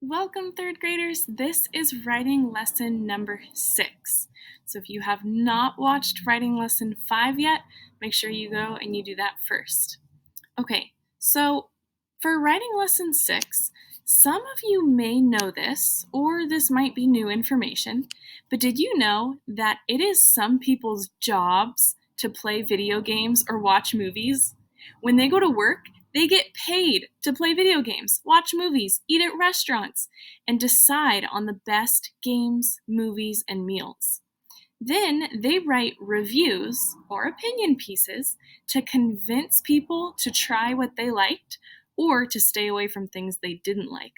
Welcome, third graders. This is writing lesson number 6. So if you have not watched writing lesson 5 yet, make sure you go and you do that first. Okay, so for writing lesson 6, some of you may know this, or this might be new information, but did you know that it is some people's jobs to play video games or watch movies? When they go to work, they get paid to play video games, watch movies, eat at restaurants, and decide on the best games, movies, and meals. Then they write reviews or opinion pieces to convince people to try what they liked or to stay away from things they didn't like.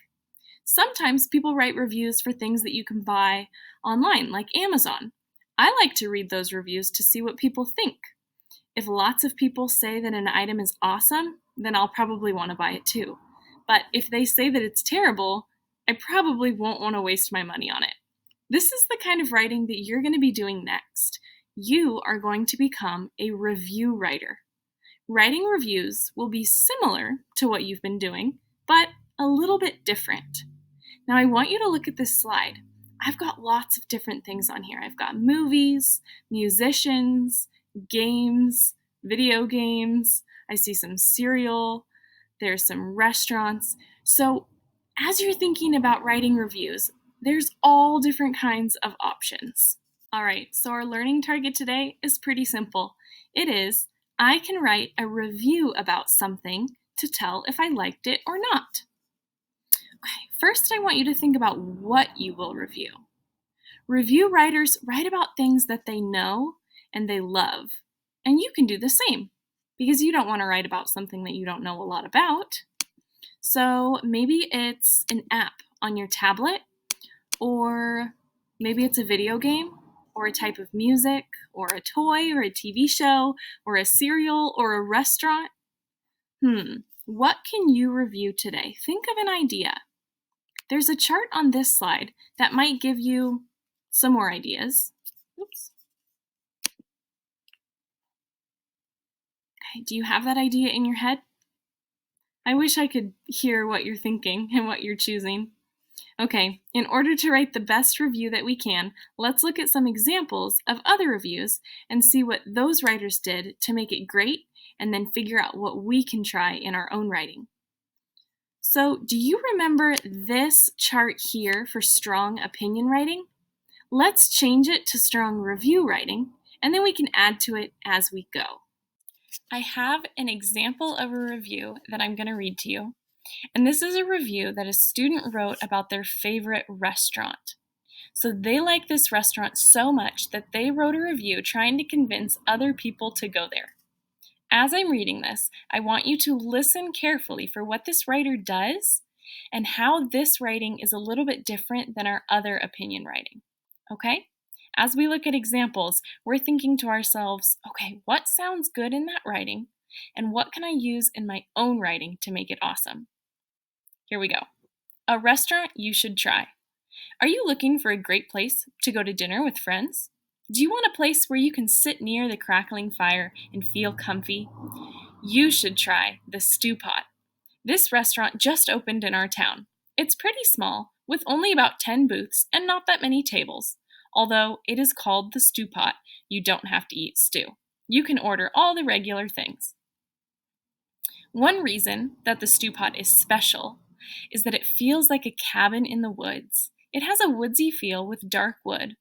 Sometimes people write reviews for things that you can buy online, like Amazon. I like to read those reviews to see what people think. If lots of people say that an item is awesome, then I'll probably want to buy it too. But if they say that it's terrible, I probably won't want to waste my money on it. This is the kind of writing that you're going to be doing next. You are going to become a review writer. Writing reviews will be similar to what you've been doing, but a little bit different. Now I want you to look at this slide. I've got lots of different things on here. I've got movies, musicians, games, video games. I see some cereal. There's some restaurants. So as you're thinking about writing reviews, there's all different kinds of options. All right, so our learning target today is pretty simple. It is, I can write a review about something to tell if I liked it or not. Okay, first I want you to think about what you will review. Review writers write about things that they know and they love, and you can do the same because you don't want to write about something that you don't know a lot about. So maybe it's an app on your tablet, or maybe it's a video game, or a type of music, or a toy, or a TV show, or a cereal, or a restaurant. What can you review today? Think of an idea. There's a chart on this slide that might give you some more ideas. Oops. Okay, do you have that idea in your head? I wish I could hear what you're thinking and what you're choosing. Okay, in order to write the best review that we can, let's look at some examples of other reviews and see what those writers did to make it great, and then figure out what we can try in our own writing. So, do you remember this chart here for strong opinion writing? Let's change it to strong review writing, and then we can add to it as we go. I have an example of a review that I'm going to read to you. And this is a review that a student wrote about their favorite restaurant. So they like this restaurant so much that they wrote a review trying to convince other people to go there. As I'm reading this, I want you to listen carefully for what this writer does and how this writing is a little bit different than our other opinion writing. Okay? As we look at examples, we're thinking to ourselves, okay, what sounds good in that writing, and what can I use in my own writing to make it awesome? Here we go. A restaurant you should try. Are you looking for a great place to go to dinner with friends? Do you want a place where you can sit near the crackling fire and feel comfy? You should try the Stew Pot. This restaurant just opened in our town. It's pretty small, with only about 10 booths and not that many tables. Although it is called the Stew Pot, you don't have to eat stew. You can order all the regular things. One reason that the Stew Pot is special is that it feels like a cabin in the woods. It has a woodsy feel with dark wood.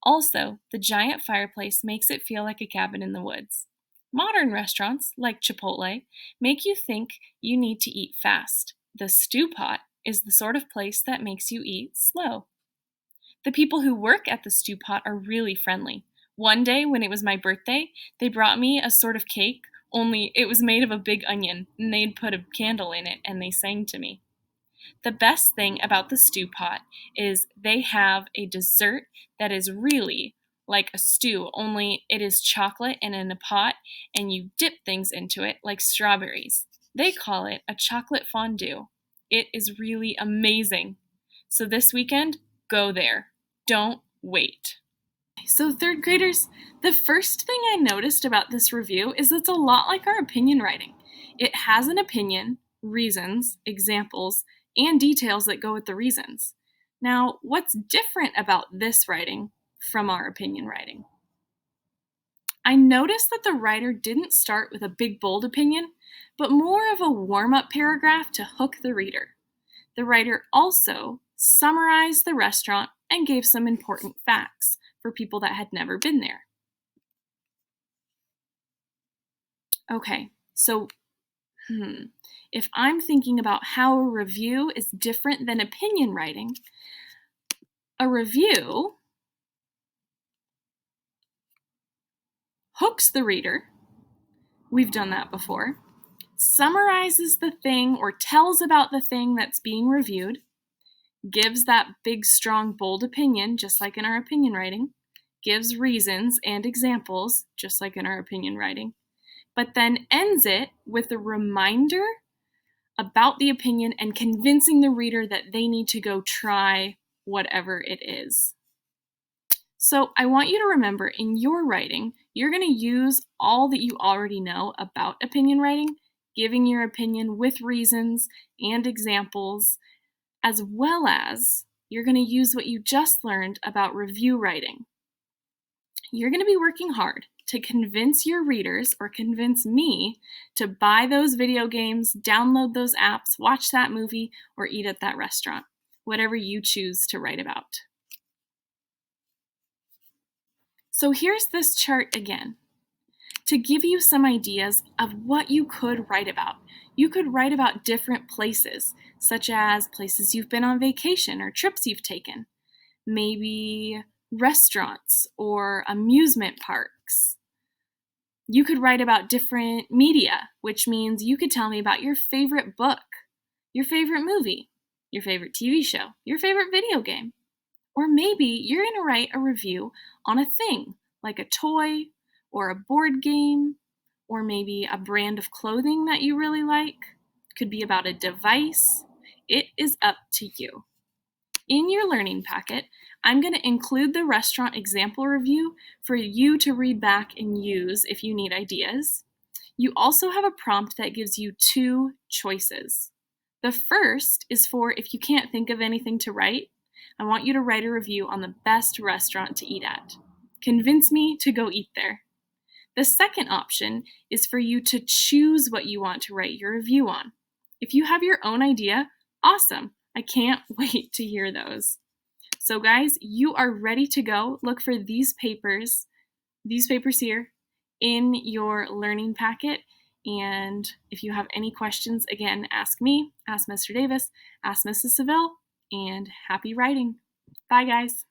Also, the giant fireplace makes it feel like a cabin in the woods. Modern restaurants, like Chipotle, make you think you need to eat fast. The Stew Pot is the sort of place that makes you eat slow. The people who work at the Stew Pot are really friendly. One day, when it was my birthday, they brought me a sort of cake, only it was made of a big onion, and they'd put a candle in it, and they sang to me. The best thing about the Stew Pot is they have a dessert that is really like a stew, only it is chocolate and in a pot, and you dip things into it like strawberries. They call it a chocolate fondue. It is really amazing. So this weekend, go there. Don't wait. So third graders, the first thing I noticed about this review is it's a lot like our opinion writing. It has an opinion, reasons, examples, and details that go with the reasons. Now, what's different about this writing from our opinion writing? I noticed that the writer didn't start with a big bold opinion, but more of a warm-up paragraph to hook the reader. The writer also summarized the restaurant and gave some important facts for people that had never been there. Okay, so if I'm thinking about how a review is different than opinion writing, a review hooks the reader. We've done that before. Summarizes the thing or tells about the thing that's being reviewed, gives that big, strong, bold opinion, just like in our opinion writing, gives reasons and examples, just like in our opinion writing, but then ends it with a reminder about the opinion and convincing the reader that they need to go try whatever it is. So I want you to remember in your writing, you're going to use all that you already know about opinion writing, giving your opinion with reasons and examples, as well as you're going to use what you just learned about review writing. You're going to be working hard to convince your readers or convince me to buy those video games, download those apps, watch that movie, or eat at that restaurant, whatever you choose to write about. So here's this chart again to give you some ideas of what you could write about. You could write about different places, such as places you've been on vacation or trips you've taken, maybe restaurants or amusement parks. You could write about different media, which means you could tell me about your favorite book, your favorite movie, your favorite TV show, your favorite video game. Or maybe you're going to write a review on a thing, like a toy or a board game, or maybe a brand of clothing that you really like. Could be about a device. It is up to you. In your learning packet, I'm going to include the restaurant example review for you to read back and use if you need ideas. You also have a prompt that gives you two choices. The first is for if you can't think of anything to write, I want you to write a review on the best restaurant to eat at. Convince me to go eat there. The second option is for you to choose what you want to write your review on. If you have your own idea, awesome. I can't wait to hear those. So guys, you are ready to go. Look for these papers here in your learning packet. And if you have any questions, again, ask me, ask Mr. Davis, ask Mrs. Seville, and happy writing. Bye, guys.